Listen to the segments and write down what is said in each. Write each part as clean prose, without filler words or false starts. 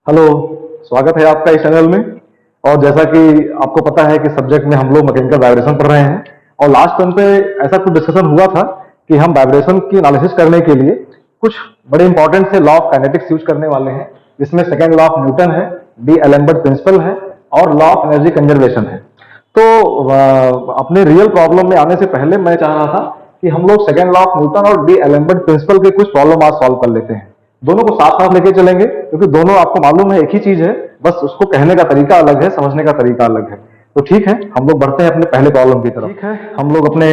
Hello. स्वागत है आपका इस चैनल में। और जैसा कि आपको पता है कि सब्जेक्ट में हम लोग मैकेनिकल वाइब्रेशन पढ़ रहे हैं और लास्ट टाइम पे ऐसा कुछ डिस्कशन हुआ था कि हम वाइब्रेशन की एनालिसिस करने के लिए कुछ बड़े इंपॉर्टेंट से लॉ ऑफ काइनेटिक्स यूज करने वाले हैं, जिसमें सेकेंड लॉ ऑफ न्यूटन है, डी एलेम्बर्ट प्रिंसिपल है और लॉ ऑफ एनर्जी कंजर्वेशन है। तो अपने रियल प्रॉब्लम में आने से पहले मैं चाह रहा था कि हम लोग सेकेंड लॉ ऑफ न्यूटन और डी एलेम्बर्ट प्रिंसिपल के कुछ प्रॉब्लम आज सॉल्व कर लेते हैं। दोनों को साथ साथ लेके चलेंगे क्योंकि दोनों आपको मालूम है एक ही चीज है, बस उसको कहने का तरीका अलग है, समझने का तरीका अलग है। तो ठीक है, हम लोग बढ़ते हैं अपने पहले प्रॉब्लम की तरफ। ठीक है, हम लोग अपने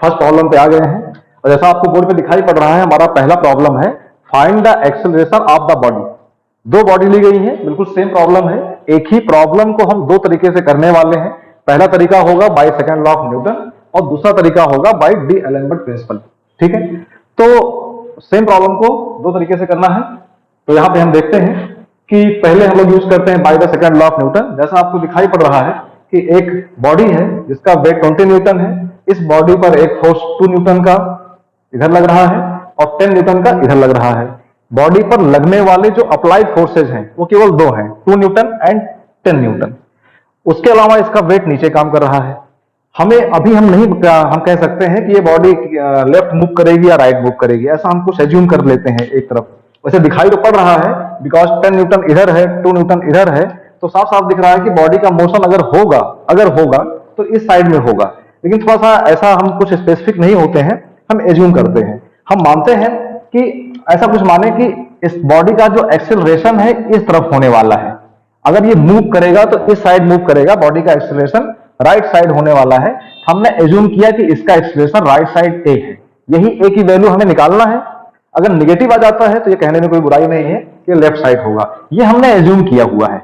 फर्स्ट प्रॉब्लम पे आ गए हैं और जैसा आपको बोर्ड पे दिखाई पड़ रहा है, हमारा पहला प्रॉब्लम है find the acceleration of the body. दो बॉडी ली गई है, बिल्कुल सेम प्रॉब्लम है। एक ही प्रॉब्लम को हम दो तरीके से करने वाले हैं। पहला तरीका होगा by second law of Newton और दूसरा तरीका होगा बाय डी एलेम्बर्ट प्रिंसिपल। ठीक है, तो सेम प्रॉब्लम को दो तरीके से करना है। तो यहां पे हम देखते हैं कि पहले हम लोग यूज करते हैं bye the second law of Newton. जैसा आपको दिखाई पड़ रहा है कि एक बॉडी है जिसका वेट 20 न्यूटन है। इस बॉडी पर एक फोर्स 2 न्यूटन का इधर लग रहा है और 10 न्यूटन का इधर लग रहा है। बॉडी पर लगने वाले जो अप्लाइड फोर्सेज हैं वो केवल दो हैं, 2 न्यूटन एंड 10 न्यूटन। उसके अलावा इसका वेट नीचे काम कर रहा है। हमें अभी हम कह सकते हैं कि ये बॉडी लेफ्ट मूव करेगी या राइट मूव करेगी, ऐसा हम कुछ एज्यूम कर लेते हैं एक तरफ। वैसे दिखाई तो पड़ रहा है बिकॉज 10 न्यूटन इधर है, 2 न्यूटन इधर है, तो साफ साफ दिख रहा है कि बॉडी का मोशन अगर होगा तो इस साइड में होगा। लेकिन थोड़ा सा ऐसा हम कुछ स्पेसिफिक नहीं होते हैं, हम एज्यूम करते हैं। हम मानते हैं कि ऐसा कुछ माने कि इस बॉडी का जो एक्सेलरेशन है इस तरफ होने वाला है। अगर ये मूव करेगा तो इस साइड मूव करेगा, बॉडी का एक्सेलरेशन राइट साइड होने वाला है। हमने एज्यूम किया कि इसका एक्सेलरेशन राइट साइड ए है। यही ए की वैल्यू हमें निकालना है। अगर नेगेटिव आ जाता है तो ये कहने में कोई बुराई नहीं है कि लेफ्ट साइड होगा। ये हमने एज्यूम किया हुआ है,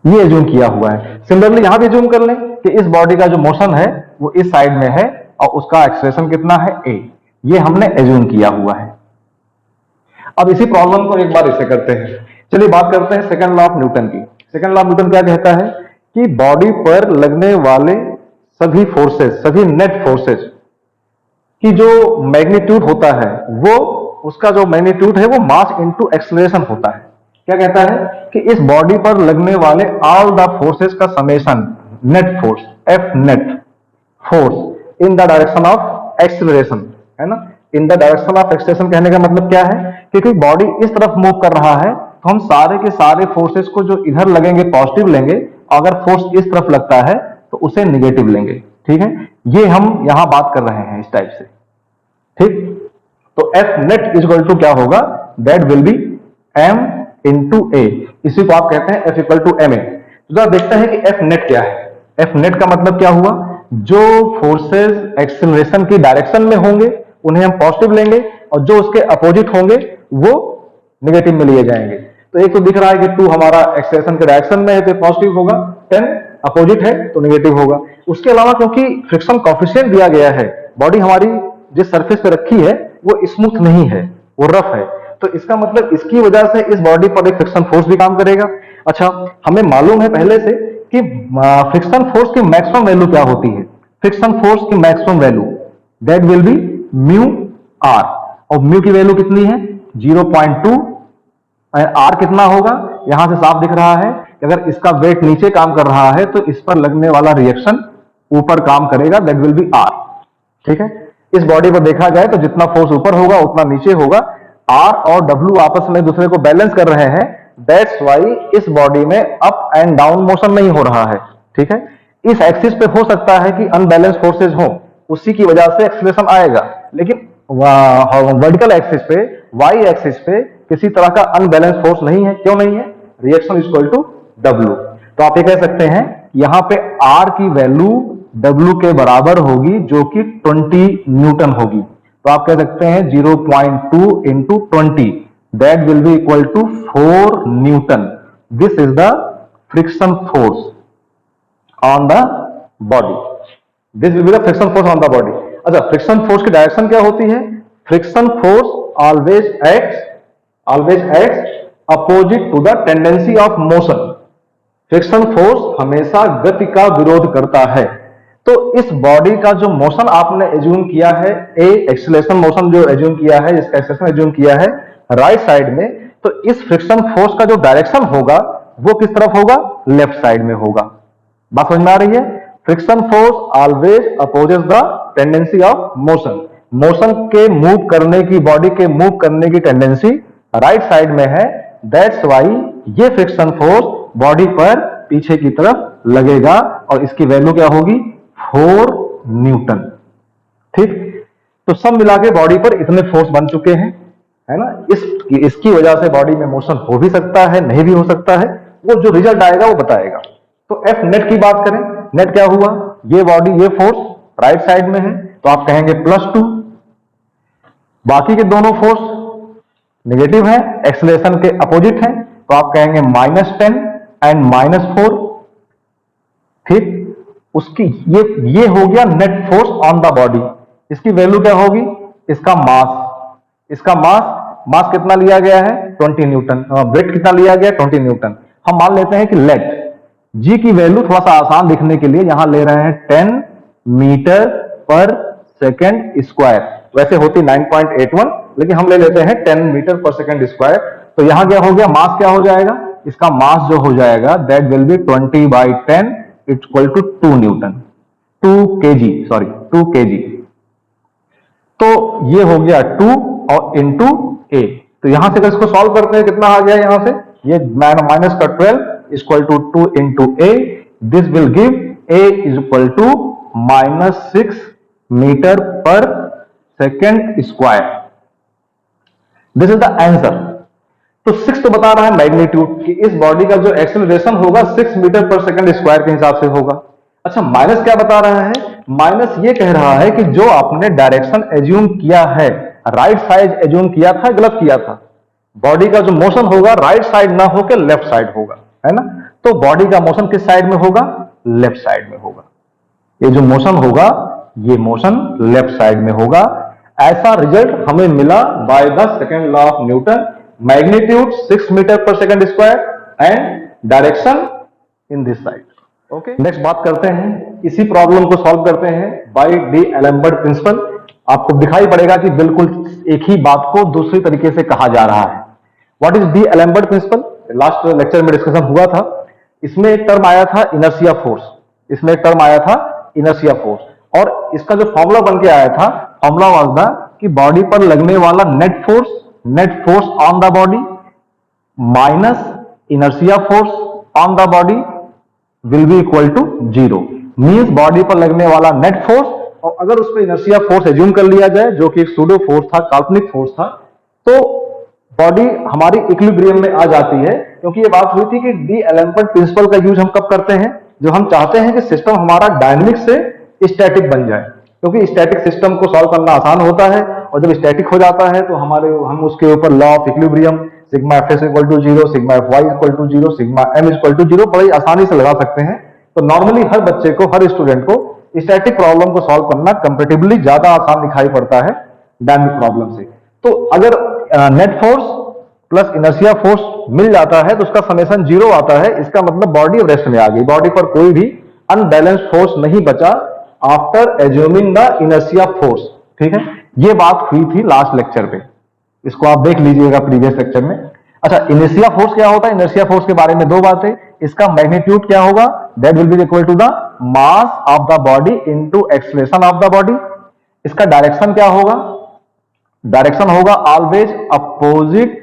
ये एज्यूम किया हुआ है। सिमिलरली यहां भी एज्यूम कर लें कि इस बॉडी का जो मोशन है वो इस साइड में है और उसका एक्सेलरेशन कितना है ए। ये हमने एज्यूम किया हुआ है। अब इसी प्रॉब्लम को एक बार इसे करते हैं। चलिए बात करते हैं सेकंड लॉ ऑफ न्यूटन की। सेकंड लॉ ऑफ न्यूटन क्या कहता है कि बॉडी पर लगने वाले सभी फोर्सेस, सभी नेट फोर्सेस की जो मैग्नीट्यूड होता है वो उसका जो मैग्नीट्यूड है वो मास इनटू एक्सेलरेशन होता है। क्या कहता है कि इस बॉडी पर लगने वाले ऑल द फोर्सेस का summation net force F net force in the direction of acceleration, है ना। In the direction of acceleration कहने का मतलब क्या है कि कोई बॉडी इस तरफ मूव कर रहा है तो हम सारे के सारे फोर्सेस को जो इधर लगेंगे पॉजिटिव लेंगे, अगर फोर्स इस तरफ लगता है तो उसे निगेटिव लेंगे। ठीक है, ये हम यहां बात कर रहे हैं इस टाइप से। ठीक, तो एफ नेट इक्वल टू क्या होगा, that will be M into A. इसी को आप कहते हैं F equal to M A. तो देखते हैं कि एफ नेट क्या है। एफ नेट का मतलब क्या हुआ, जो फोर्सेस एक्सेलरेशन की डायरेक्शन में होंगे उन्हें हम पॉजिटिव लेंगे और जो उसके अपोजिट होंगे वो नेगेटिव में लिए जाएंगे। तो एक तो दिख रहा है कि 2 हमारा एक्सेलरेशन के डायरेक्शन में है तो पॉजिटिव होगा, 10 अपोजिट है तो नेगेटिव होगा। उसके अलावा क्योंकि फ्रिक्शन कॉफिशिएंट दिया गया है, बॉडी हमारी जिस सरफेस पे रखी है वो स्मूथ नहीं है, वो रफ है, तो इसका मतलब इसकी वजह से इस बॉडी पर एक फ्रिक्शन फोर्स भी काम करेगा। अच्छा, हमें मालूम है पहले से कि फ्रिक्शन फोर्स की मैक्सिमम वैल्यू क्या होती है। फ्रिक्शन फोर्स की maximum value that will be mu R, और म्यू की वैल्यू कितनी है 0.2। आर कितना होगा, यहां से साफ दिख रहा है कि अगर इसका वेट नीचे काम कर रहा है तो इस पर लगने वाला रिएक्शन ऊपर काम करेगा, दैट विल बी आर। ठीक है, इस बॉडी पर देखा जाए तो जितना फोर्स ऊपर होगा उतना नीचे होगा। आर और डब्ल्यू आपस में दूसरे को बैलेंस कर रहे हैं, दैट्स वाई इस बॉडी में अप एंड डाउन मोशन नहीं हो रहा है। ठीक है, इस एक्सिस पे हो सकता है कि अनबैलेंस फोर्सेज हो, उसी की वजह से एक्सेलरेशन आएगा, लेकिन वर्टिकल एक्सिस पे, वाई एक्सिस पे किसी तरह का अनबैलेंस फोर्स नहीं है। क्यों नहीं है, रिएक्शन इक्वल टू डब्ल्यू। तो आप ये कह सकते हैं यहां पे आर की वैल्यू डब्ल्यू के बराबर होगी जो कि 20 न्यूटन होगी। तो आप कह सकते हैं 0.2 into 20 that will be equal to 4 newton. This is the friction force on the body. This will be the friction force on the body. अच्छा, फ्रिक्शन फोर्स की डायरेक्शन क्या होती है, friction force always acts opposite to the tendency of motion. Friction force हमेशा गति का विरोध करता है। तो इस बॉडी का जो मोशन आपने एज्यूम किया है, ए एक्सेलरेशन मोशन जो एज्यूम किया है, इसका एक्सेलरेशन एज्यूम किया है राइट साइड में, तो इस फ्रिक्शन फोर्स का जो डायरेक्शन होगा वो किस तरफ होगा? लेफ्ट साइड में होगा। बात समझ में आ रही है? Friction force always opposes the tendency of motion. Motion के मूव करने की, बॉडी के मूव करने की टेंडेंसी राइट साइड में है। दैट्स वाई ये फ्रिक्शन फोर्स बॉडी पर पीछे की तरफ लगेगा और इसकी वैल्यू क्या होगी? 4 न्यूटन। ठीक, तो सब मिला के बॉडी पर इतने फोर्स बन चुके हैं, है ना। इसकी वजह से बॉडी में मोशन हो भी सकता है, नहीं भी हो सकता है, वो जो रिजल्ट आएगा वो बताएगा। तो एफ नेट की बात करें, नेट क्या हुआ? ये बॉडी, ये फोर्स राइट साइड में है तो आप कहेंगे +2। बाकी के दोनों फोर्स नेगेटिव है, एक्सेलरेशन के अपोजिट है, तो आप कहेंगे -10 एंड -4। ठीक, उसकी ये हो गया net force on the body. इसकी वैल्यू क्या होगी? इसका मास कितना लिया गया है? 20 न्यूटन। वेट कितना लिया गया? 20 न्यूटन। हम मान लेते हैं कि लेट जी की वैल्यू थोड़ा सा आसान लिखने के लिए यहां ले रहे हैं 10 मीटर पर सेकेंड स्क्वायर। वैसे होती 9.81, लेकिन हम ले लेते हैं 10 मीटर पर सेकेंड स्क्वायर। तो यहां क्या हो गया? मास क्या हो जाएगा? इसका मास जो हो जाएगा that will be 20/10 equal to 2 newton, 2 kg। तो ये हो गया 2 और इंटू ए। तो यहां से अगर इसको सॉल्व करते हैं कितना आ गया? यहां से ये माइनस का 12 equal to 2 into A. This will give A is equal to -6 metre per second square. This is the answer. तो 6 तो बता रहा है मैग्नीट्यूड कि इस बॉडी का जो एक्सेलरेशन होगा 6 मीटर पर सेकेंड स्क्वायर के हिसाब से होगा। अच्छा, माइनस क्या बता रहा है? माइनस ये कह रहा है कि जो आपने डायरेक्शन एज्यूम किया है, राइट साइड एज्यूम किया था, गलत किया था। बॉडी का जो मोशन होगा राइट साइड ना होकर लेफ्ट साइड होगा, है ना। तो बॉडी का मोशन किस साइड में होगा? लेफ्ट साइड में होगा। ये जो मोशन होगा ये मोशन लेफ्ट साइड में होगा। ऐसा रिजल्ट हमें मिला by the second law of Newton. Magnitude 6 metre per second square and direction in this side. Okay, next बात करते हैं, इसी प्रॉब्लम को सॉल्व करते हैं बाय डी एलेम्बर्ट प्रिंसिपल। आपको दिखाई पड़ेगा कि बिल्कुल एक ही बात को दूसरी तरीके से कहा जा रहा है। What is D Alembert principle? Last lecture में डिस्कशन हुआ था। इसमें एक टर्म आया था इनर्शिया फोर्स, और इसका जो फॉर्मूला बन के आया था, फॉर्मूला वाज द कि बॉडी पर लगने वाला net force on the body minus inertia force on the body will be equal to 0। Means body पर लगने वाला नेट फोर्स, और अगर उस पर इनर्शिया फोर्स एज्यूम कर लिया जाए जो कि एक सूडो फोर्स था, काल्पनिक फोर्स था, तो बॉडी हमारी इक्विलिब्रियम में आ जाती है। क्योंकि ये बात हुई थी कि डी एलेम्बर्ट प्रिंसिपल का यूज हम कब करते हैं? जो हम चाहते हैं कि सिस्टम हमारा डायनेमिक से स्टैटिक बन जाए। क्योंकि स्टैटिक सिस्टम को सॉल्व करना आसान होता है, और जब स्टैटिक हो जाता है तो हम उसके ऊपर law of equilibrium sigma F S equal to 0, sigma F Y equal to 0, sigma M equal to 0 बड़ी आसानी से लगा सकते हैं। तो नॉर्मली हर बच्चे को, हर स्टूडेंट को स्टैटिक प्रॉब्लम को सॉल्व करना कंपैरेटिवली ज्यादा आसान दिखाई पड़ता है डायनामिक प्रॉब्लम से। तो अगर net force plus inertia force मिल जाता है तो उसका समेशन 0 आता है। इसका मतलब बॉडी रेस्ट में आ गई, बॉडी पर कोई भी अनबैलेंस्ड फोर्स नहीं बचा after assuming the inertia force. ठीक है, ये बात हुई थी लास्ट लेक्चर पे, इसको आप देख लीजिएगा प्रीवियस लेक्चर में। अच्छा, इनर्शिया फोर्स क्या होता है? इनर्शिया फोर्स के बारे में दो बातें। इसका मैग्नीट्यूड क्या होगा? That will be equal to the mass of the body into acceleration of the body. इसका डायरेक्शन क्या होगा? डायरेक्शन होगा always opposite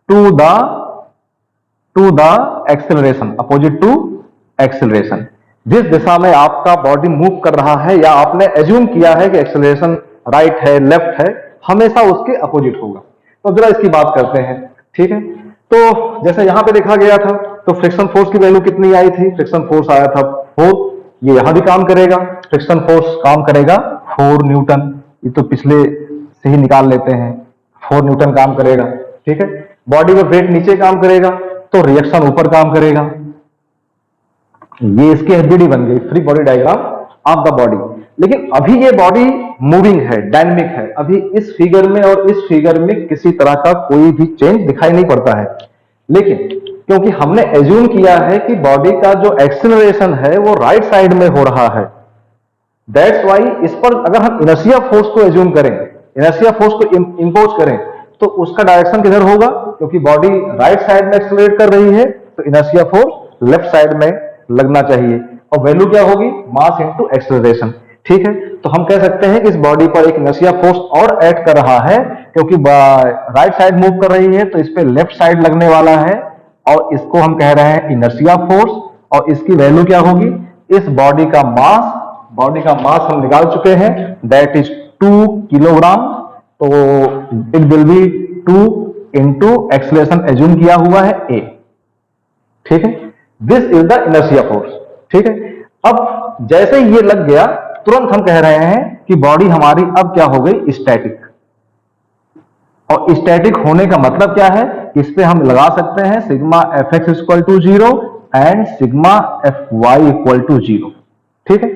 to the acceleration, opposite to acceleration. जिस दिशा में आपका बॉडी मूव कर रहा है या आपने एज्यूम किया है कि एक्सेलरेशन राइट है, लेफ्ट है, हमेशा उसके अपोजिट होगा। तो जरा इसकी बात करते हैं। ठीक है, तो जैसे यहां पे देखा गया था, तो फ्रिक्शन फोर्स की वैल्यू कितनी आई थी? फ्रिक्शन फोर्स आया था 4। ये यहां भी काम करेगा, फ्रिक्शन फोर्स काम करेगा 4 न्यूटन। ये तो पिछले से ही निकाल लेते हैं, 4 न्यूटन काम करेगा। ठीक है, बॉडी में वेट नीचे काम करेगा तो रिएक्शन ऊपर काम करेगा। ये इसकी एफबीडी बन गई, free body diagram of the body. लेकिन अभी ये बॉडी मूविंग है, डायनेमिक है। अभी इस फिगर में और इस फिगर में किसी तरह का कोई भी चेंज दिखाई नहीं पड़ता है। लेकिन क्योंकि हमने एज्यूम किया है कि बॉडी का जो एक्सेलरेशन है वो राइट साइड में हो रहा है, दैट्स वाई इस पर अगर हम इनर्शिया फोर्स को एज्यूम करें, इनर्शिया फोर्स को इंपोज करें, तो उसका डायरेक्शन किधर होगा, क्योंकि बॉडी राइट साइड में एक्सेलरेट कर रही है तो इनर्शिया फोर्स लेफ्ट साइड में लगना चाहिए, और वैल्यू क्या होगी, मास इनटू एक्सेलरेशन। ठीक है, तो हम कह सकते हैं कि इस बॉडी पर एक इनर्शिया फोर्स और ऐड कर रहा है, क्योंकि राइट साइड मूव कर रही है तो इस पे लेफ्ट साइड लगने वाला है, और इसको हम कह रहे हैं इनर्शिया फोर्स, और इसकी वैल्यू क्या होगी, इस बॉडी का मास हम निकाल चुके हैं, दैट इज 2 किलोग्राम। तो it will be 2 into acceleration assume किया हुआ है a। ठीक है, this is the inertia force. ठीक है, अब जैसे ये लग गया तुरंत हम कह रहे हैं कि बॉडी हमारी अब क्या हो गई, स्टैटिक। और स्टैटिक होने का मतलब क्या है, इस पे हम लगा सकते हैं sigma F X equal to 0 and sigma F Y equal to 0। ठीक है,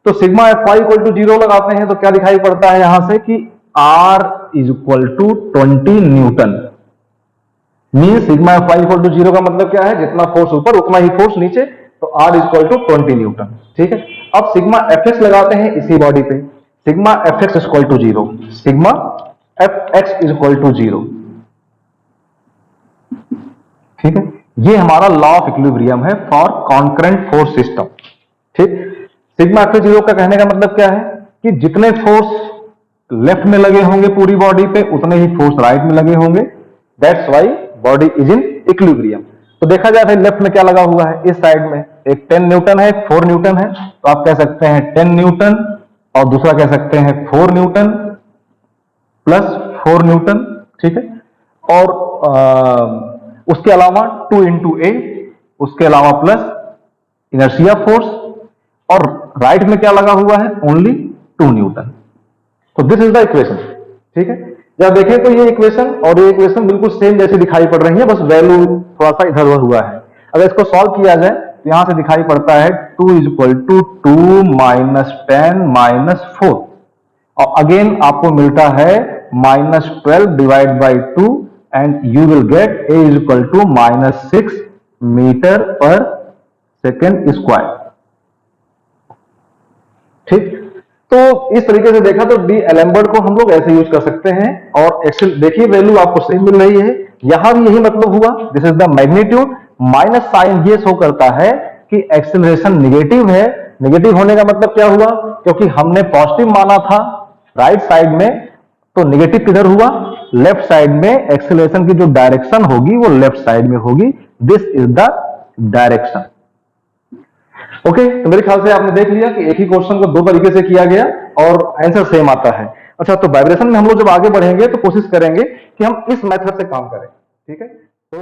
तो sigma F Y equal to 0 लगाते हैं तो क्या दिखाई पड़ता है यहां से कि R is equal to 20 newton. Mean sigma F Y equal to 0 का मतलब क्या है, जितना फोर्स ऊपर उतना ही फोर्स नीचे, तो R is equal to 20 newton. ठीक है, अब सिग्मा एफ एक्स लगाते हैं इसी बॉडी पे, sigma F X equal to 0, sigma F X is equal to 0। ठीक है, ये हमारा लॉ ऑफ इक्विलिब्रियम है फॉर कॉन्करेंट फोर्स सिस्टम। ठीक, सिग्मा एफ 0 का कहने का मतलब क्या है कि जितने फोर्स लेफ्ट में लगे होंगे पूरी बॉडी पे उतने ही फोर्स राइट में लगे होंगे, that's why body is in equilibrium. तो देखा जाए लेफ्ट में क्या लगा हुआ है, इस साइड में एक 10 न्यूटन है, एक 4 न्यूटन है, तो आप कह सकते हैं 10 न्यूटन और दूसरा कह सकते हैं 4 न्यूटन प्लस 4 न्यूटन। ठीक है, और उसके अलावा 2 इंटू ए, उसके अलावा प्लस इनर्शिया फोर्स, और राइट में क्या लगा हुआ है, ओनली 2 न्यूटन। तो दिस इज द इक्वेशन। ठीक है, जब देखें तो ये इक्वेशन और ये इक्वेशन बिल्कुल सेम जैसे दिखाई पड़ रही है, बस वैल्यू थोड़ा सा इधर उधर हुआ है। अगर इसको सॉल्व किया जाए तो यहां से दिखाई पड़ता है 2 is equal to 2 minus 10 minus 4, और अगेन आपको मिलता है minus 12 divide by 2 and you will get a is equal to minus 6 metre per second square. ठीक, तो इस तरीके से देखा तो डी एलेम्बर्ट को हम लोग ऐसे यूज कर सकते हैं, और एक्सेल देखिए वैल्यू आपको सही मिल रही है, यहां भी यही मतलब हुआ, this is the magnitude. Minus sign ये शो करता है कि एक्सेलरेशन निगेटिव है। निगेटिव होने का मतलब क्या हुआ, क्योंकि हमने पॉजिटिव माना था राइट साइड में, तो निगेटिव किधर हुआ, लेफ्ट साइड में। एक्सेलरेशन की जो डायरेक्शन होगी वो लेफ्ट साइड में होगी, this is the direction. Okay, तो मेरे ख्याल से आपने देख लिया कि एक ही क्वेश्चन को दो तरीके से किया गया और आंसर सेम आता है। अच्छा, तो वाइब्रेशन में हम लोग जब आगे बढ़ेंगे तो कोशिश करेंगे कि हम इस मेथड से काम करें। ठीक है, तो